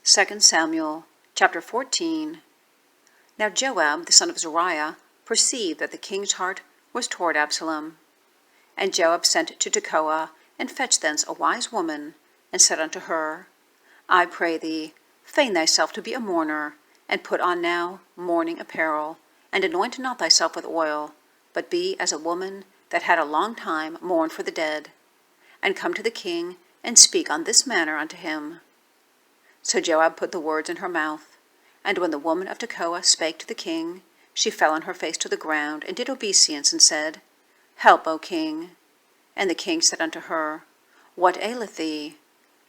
2 Samuel chapter 14. Now Joab the son of Zeruiah perceived that the king's heart was toward Absalom. And Joab sent to Tekoah, and fetched thence a wise woman, and said unto her, I pray thee, feign thyself to be a mourner, and put on now mourning apparel, and anoint not thyself with oil, but be as a woman that had a long time mourned for the dead, and come to the king, and speak on this manner unto him. So Joab put the words in her mouth. And when the woman of Tekoah spake to the king, she fell on her face to the ground, and did obeisance, and said, Help, O king. And the king said unto her, What aileth thee?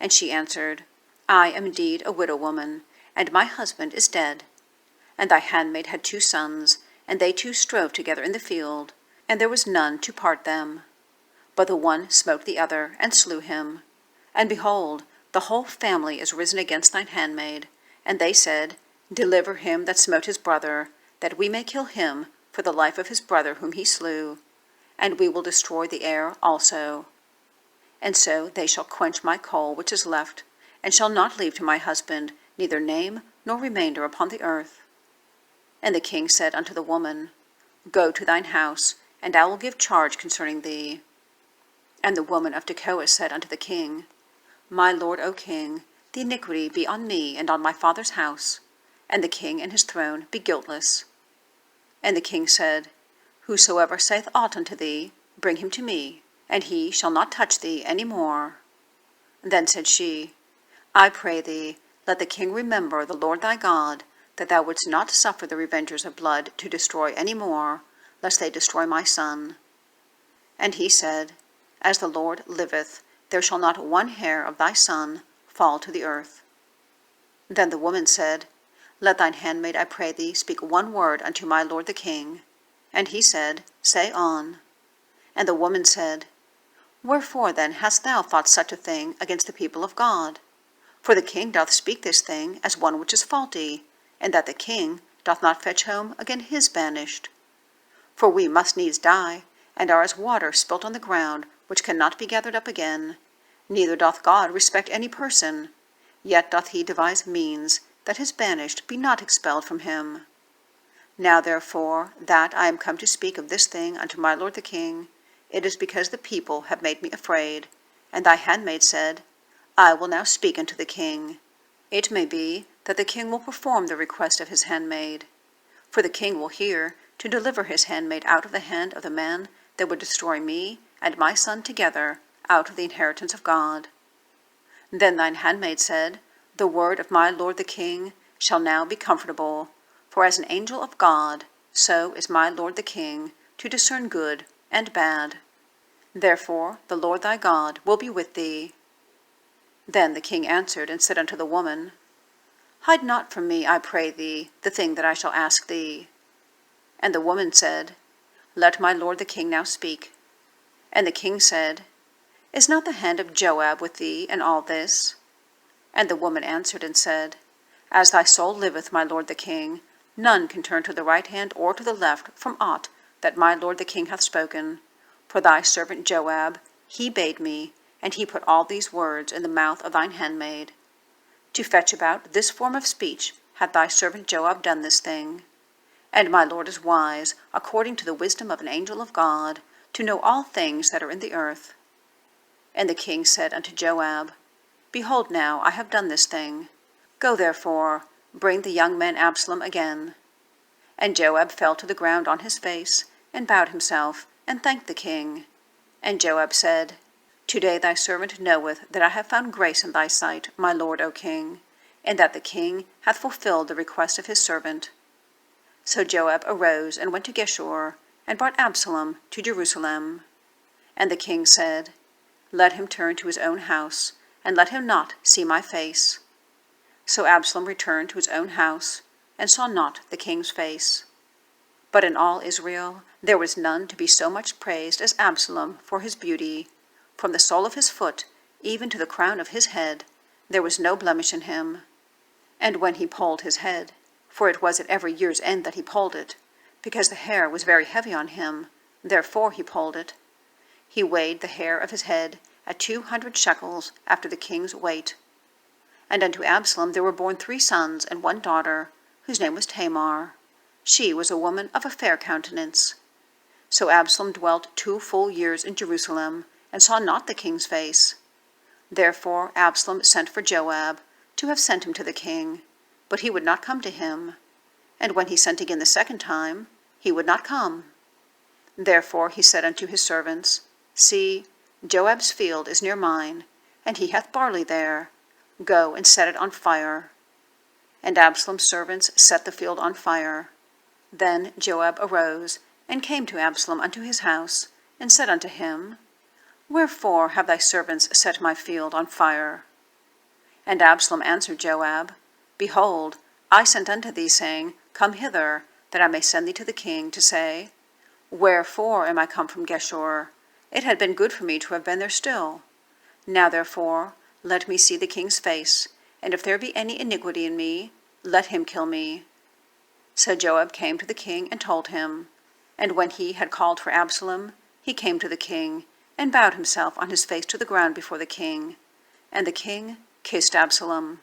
And she answered, I am indeed a widow woman, and my husband is dead. And thy handmaid had 2 sons, and they 2 strove together in the field, and there was none to part them. But the one smote the other, and slew him. And behold, the whole family is risen against thine handmaid. And they said, Deliver him that smote his brother, that we may kill him for the life of his brother whom he slew, and we will destroy the heir also. And so they shall quench my coal which is left, and shall not leave to my husband neither name nor remainder upon the earth. And the king said unto the woman, Go to thine house, and I will give charge concerning thee. And the woman of Tekoah said unto the king, My lord, O king, the iniquity be on me and on my father's house, and the king and his throne be guiltless. And the king said, Whosoever saith aught unto thee, bring him to me, and he shall not touch thee any more. Then said she, I pray thee, let the king remember the Lord thy God, that thou wouldst not suffer the revengers of blood to destroy any more, lest they destroy my son. And he said, As the Lord liveth, there shall not one hair of thy son fall to the earth. Then the woman said, Let thine handmaid, I pray thee, speak one word unto my lord the king. And he said, Say on. And the woman said, Wherefore then hast thou thought such a thing against the people of God? For the king doth speak this thing as one which is faulty, and that the king doth not fetch home again his banished. For we must needs die, and are as water spilt on the ground, which cannot be gathered up again. Neither doth God respect any person, yet doth he devise means that his banished be not expelled from him. Now therefore, that I am come to speak of this thing unto my lord the king, it is because the people have made me afraid. And thy handmaid said, I will now speak unto the king. It may be that the king will perform the request of his handmaid. For the king will hear to deliver his handmaid out of the hand of the man that would destroy me and my son together out of the inheritance of God. Then thine handmaid said, The word of my lord the king shall now be comfortable, for as an angel of God, so is my lord the king to discern good and bad. Therefore the Lord thy God will be with thee. Then the king answered and said unto the woman, Hide not from me, I pray thee, the thing that I shall ask thee. And the woman said, Let my lord the king now speak. And the king said, Is not the hand of Joab with thee in all this? And the woman answered and said, As thy soul liveth, my lord the king, none can turn to the right hand or to the left from aught that my lord the king hath spoken. For thy servant Joab, he bade me, and he put all these words in the mouth of thine handmaid. To fetch about this form of speech hath thy servant Joab done this thing. And my lord is wise, according to the wisdom of an angel of God, to know all things that are in the earth. And the king said unto Joab, Behold now, I have done this thing. Go therefore, bring the young man Absalom again. And Joab fell to the ground on his face, and bowed himself, and thanked the king. And Joab said, Today thy servant knoweth that I have found grace in thy sight, my lord, O king, and that the king hath fulfilled the request of his servant. So Joab arose and went to Geshur, and brought Absalom to Jerusalem. And the king said, Let him turn to his own house, and let him not see my face. So Absalom returned to his own house, and saw not the king's face. But in all Israel there was none to be so much praised as Absalom for his beauty. From the sole of his foot even to the crown of his head there was no blemish in him. And when he polled his head, for it was at every year's end that he polled it, because the hair was very heavy on him, therefore he polled it, he weighed the hair of his head at 200 shekels after the king's weight. And unto Absalom there were born 3 sons and 1 daughter, whose name was Tamar. She was a woman of a fair countenance. So Absalom dwelt 2 full years in Jerusalem, and saw not the king's face. Therefore Absalom sent for Joab, to have sent him to the king, but he would not come to him. And when he sent again the 2nd time, he would not come. Therefore he said unto his servants, See, Joab's field is near mine, and he hath barley there. Go and set it on fire. And Absalom's servants set the field on fire. Then Joab arose, and came to Absalom unto his house, and said unto him, Wherefore have thy servants set my field on fire? And Absalom answered Joab, Behold, I sent unto thee, saying, Come hither, that I may send thee to the king, to say, Wherefore am I come from Geshur? It had been good for me to have been there still. Now therefore let me see the king's face, and if there be any iniquity in me, let him kill me. So Joab came to the king and told him. And when he had called for Absalom, he came to the king, and bowed himself on his face to the ground before the king. And the king kissed Absalom.